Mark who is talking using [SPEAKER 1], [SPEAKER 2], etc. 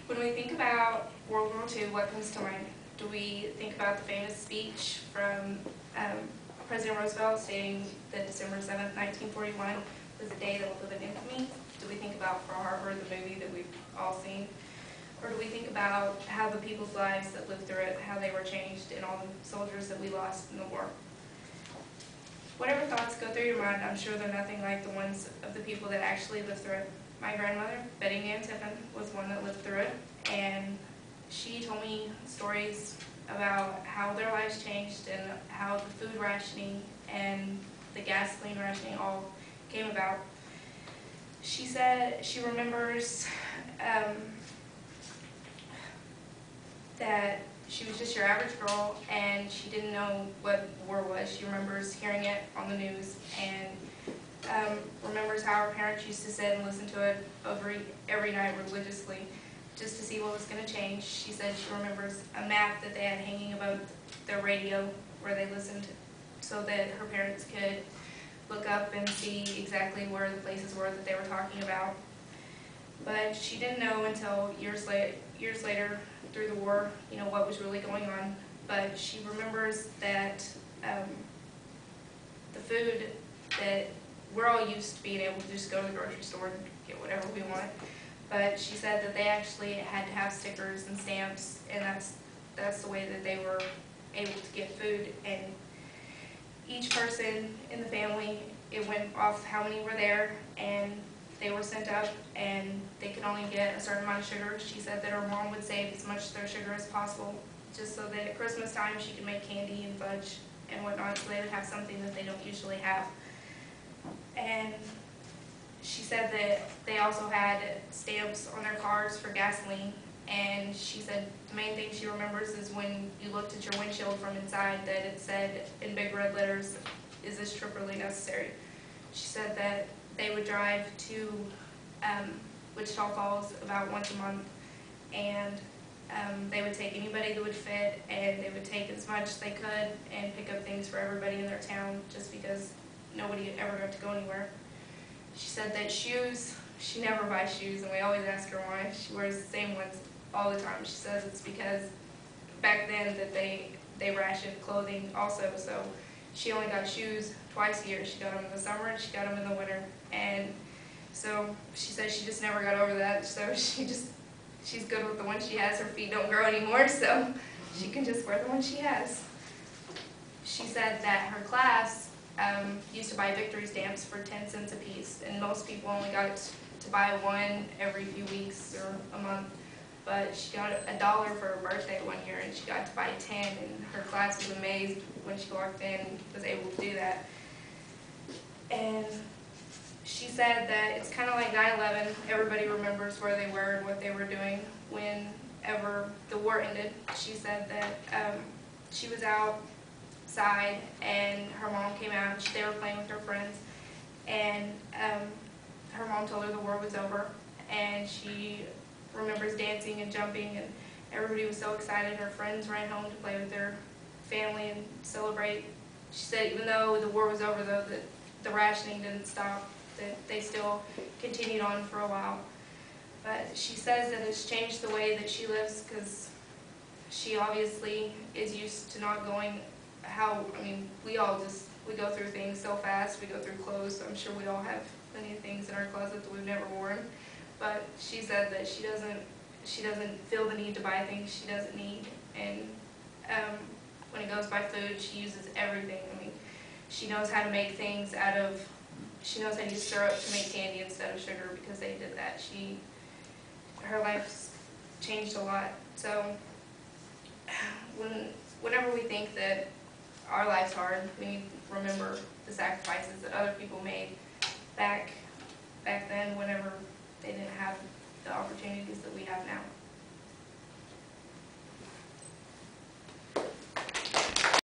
[SPEAKER 1] When we think about World War II, what comes to mind? Do we think about the famous speech from President Roosevelt stating that December 7th, 1941 was a day that will live in infamy? Do we think about Pearl Harbor, the movie that we've all seen? Or do we think about how the people's lives that lived through it, how they were changed, and all the soldiers that we lost in the war? Whatever thoughts go through your mind, I'm sure they're nothing like the ones of the people that actually lived through it. My grandmother, Betty Ann Tiffin, was one that lived through it, and she told me stories about how their lives changed and how the food rationing and the gasoline rationing all came about. She said she remembers that she was just your average girl and she didn't know what war was. She remembers hearing it on the news and remembers how her parents used to sit and listen to it every night religiously just to see what was going to change. She said she remembers a map that they had hanging above their radio where they listened so that her parents could look up and see exactly where the places were that they were talking about. But she didn't know until years later through the war, what was really going on. But she remembers that the food that we're all used to being able to just go to the grocery store and get whatever we want. But she said that they actually had to have stickers and stamps, and that's the way that they were able to get food. And each person in the family, it went off how many were there, and they were sent up, and they could only get a certain amount of sugar. She said that her mom would save as much of their sugar as possible, just so that at Christmas time she could make candy and fudge and whatnot, so they would have something that they don't usually have. And she said that they also had stamps on their cars for gasoline, and she said the main thing she remembers is when you looked at your windshield from inside that it said in big red letters, "Is this trip really necessary?" She said that they would drive to Wichita Falls about once a month, and they would take anybody that would fit, and they would take as much as they could and pick up things for everybody in their town just because nobody ever got to go anywhere. She said that shoes, she never buys shoes, and we always ask her why. She wears the same ones all the time. She says it's because back then that they rationed clothing also, so she only got shoes twice a year. She got them in the summer and she got them in the winter. And so she says she just never got over that, so she's good with the one she has. Her feet don't grow anymore, so she can just wear the one she has. She said that her class used to buy victory stamps for 10 cents a piece, and most people only got to buy one every few weeks or a month. But she got $1 for her birthday one year, and she got to buy 10, and her class was amazed when she walked in and was able to do that. And she said that it's kind of like 9/11. Everybody remembers where they were and what they were doing whenever the war ended. She said that she was outside and her mom came out. They were playing with her friends, and her mom told her the war was over, and she remembers dancing and jumping, and everybody was so excited. Her friends ran home to play with their family and celebrate. She said even though the war was over, though, that the rationing didn't stop, that they still continued on for a while. But she says that it's changed the way that she lives because she obviously is used to not going we go through things so fast. We go through clothes. I'm sure we all have plenty of things in our closet that we've never worn. But she said that she doesn't feel the need to buy things she doesn't need. And when it goes by food, she uses everything. She knows how to make things she knows how to use syrup to make candy instead of sugar because they did that. Her life's changed a lot. So whenever we think that our life's hard, we need to remember the sacrifices that other people made back then whenever they didn't have the opportunities that we have now.